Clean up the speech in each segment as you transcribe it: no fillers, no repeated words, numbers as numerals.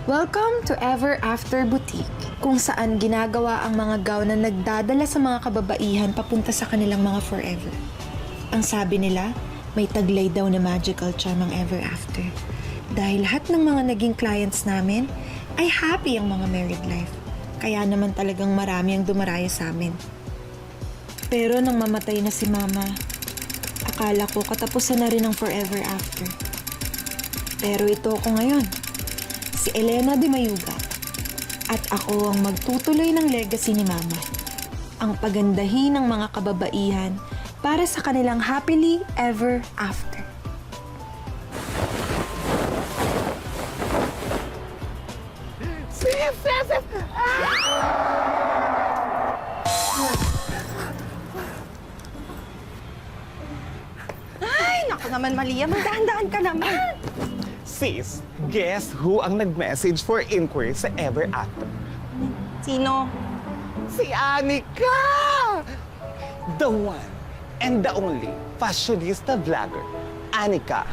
Welcome to Ever After Boutique, kung saan ginagawa ang mga gown na nagdadala sa mga kababaihan papunta sa kanilang mga forever. Ang sabi nila, may taglay daw na magical charm ang Ever After. Dahil lahat ng mga naging clients namin ay happy ang mga married life. Kaya naman talagang marami ang dumarayo sa amin. Pero nang mamatay na si Mama, akala ko katapusan na rin ang Forever After. Pero ito ako ngayon, si Elena de Mayuga. At ako ang magtutuloy ng legacy ni Mama. Ang pagandahin ng mga kababaihan para sa kanilang happily ever after. Ay, naku naman, Malia. Magdahan-dahan ka naman. Sis, guess who ang nag-message for inquiry sa Ever After? Sino? Si Anika! The one and the only fashionista vlogger, Anika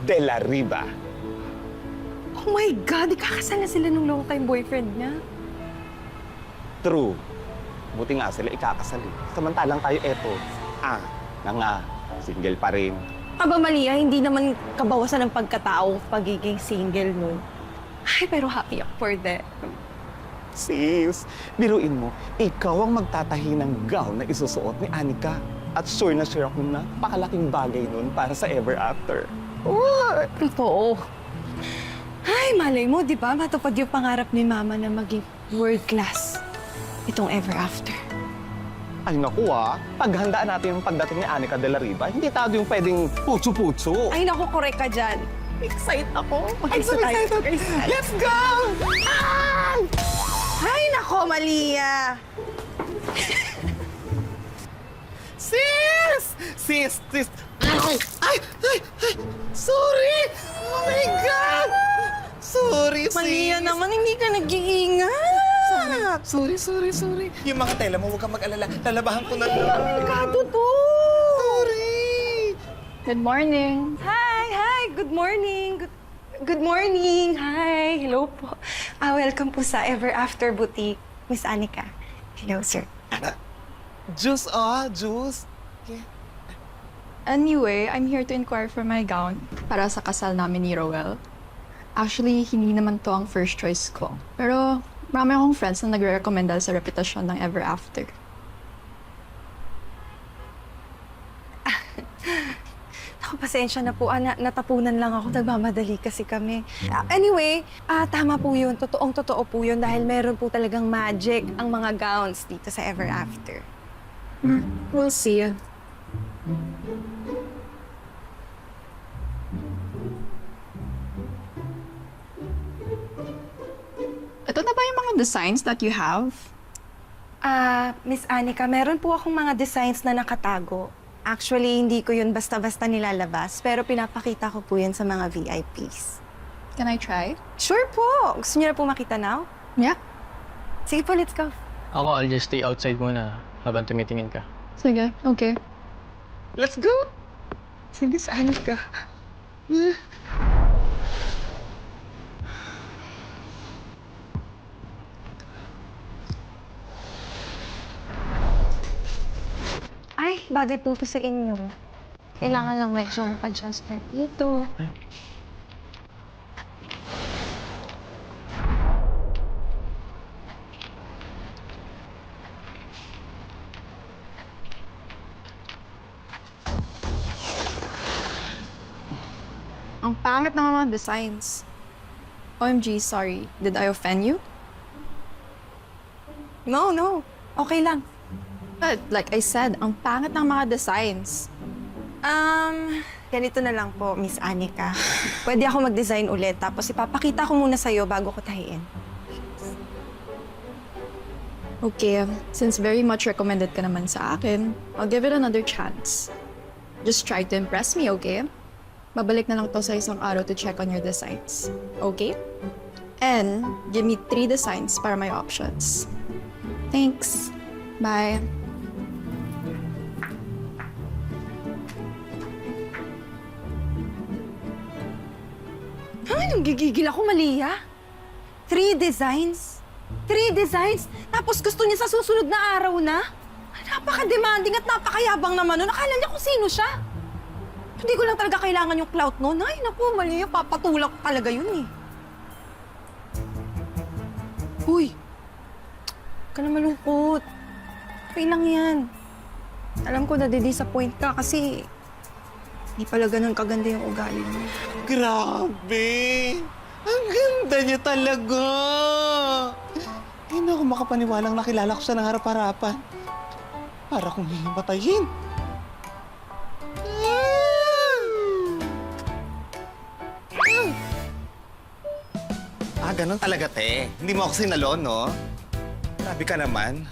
de la Riva. Oh my God, ikakasal na sila nung long-time boyfriend niya. True. Buti nga sila ikakasal. Samantalang tayo eto, single pa rin. Aba, Malia, hindi naman kabawasan ng pagkatao pagiging single nun. Ay, pero happy ako for that. Sis, biruin mo, ikaw ang magtatahi ng gown na isusuot ni Anika. At sure na ako na napakalaking bagay nun para sa Ever After. What? Totoo. Ay, malay mo, di ba? Matupad yung pangarap ni Mama na maging world class. Itong Ever After. Ay naku paghandaan natin yung pagdating ni Anika de la Riva, hindi tayo yung pwedeng putso-putso. Ay, naku, correct ka dyan. Excited ako. I'm so excited. Let's go! Ay, nako, Malia. Sis! Sis! Ay! Sorry! Oh my God! Sorry, sis! Malia naman, hindi ka nag-iingat. Sorry. Yung mga tela mo, huwag kang mag-alala. Lalabahan ko na lang. Delikado to. Sorry! Good morning. Hi. Good morning. Good morning. Hi. Hello po. Welcome po sa Ever After Boutique. Miss Anika. Hello, sir. Juice, juice. Yeah. Anyway, I'm here to inquire for my gown para sa kasal namin ni Roel. Actually, hindi naman to ang first choice ko. Pero marami akong friends na nagre-recommend dahil sa reputasyon ng Ever After. Ako, pasensya na po. Natapunan lang ako. Nagmamadali kasi kami. Anyway, tama po yun. Totoong-totoo po yun dahil meron po talagang magic ang mga gowns dito sa Ever After. We'll see. Ito na ba yung mga designs that you have? Miss Anika, meron po akong mga designs na nakatago. Actually, hindi ko yun basta-basta nilalabas, pero pinapakita ko po yun sa mga VIPs. Can I try? Sure po! Gusto niyo na po makita now? Yeah. Sige po, let's go. Ako, I'll just stay outside muna habang tumitingin ka. Sige, okay. Let's go! Sige, saan ka? Ay, bagay po sa inyo. Kailangan lang medyo mag-adjustment dito. Ang pangit ng mga designs. OMG, sorry. Did I offend you? No. Okay lang. But like I said, ang pangit ng mga designs. Ganito na lang po, Miss Anika. Pwede ako mag-design ulit, tapos ipapakita ko muna sa'yo bago ko tahiin. Okay, since very much recommended ka naman sa akin, I'll give it another chance. Just try to impress me, okay? Babalik na lang to sa isang araw to check on your designs. Okay? And give me 3 designs para my options. Thanks. Bye. Nanggigigil ako, Malia. 3 designs? 3 designs? Tapos gusto niya sa susunod na araw na? Napaka-demanding at napakayabang naman nun. Akala niya kung sino siya. Hindi ko lang talaga kailangan yung clout nun. Ay, naku, Malia, papatulak ko talaga yun eh. Uy! Huwag ka na malungkot. Okay lang yan. Alam ko na-disappoint ka kasi hindi pala ganun kaganda yung ugali mo. Grabe! Ang ganda niya talaga! Hindi ako makapaniwalang nakilala ko siya ng harap-harapan. Para kong hihimatayin. Ganun talaga, te. Hindi mo ako sinalo, no? Grabe ka naman.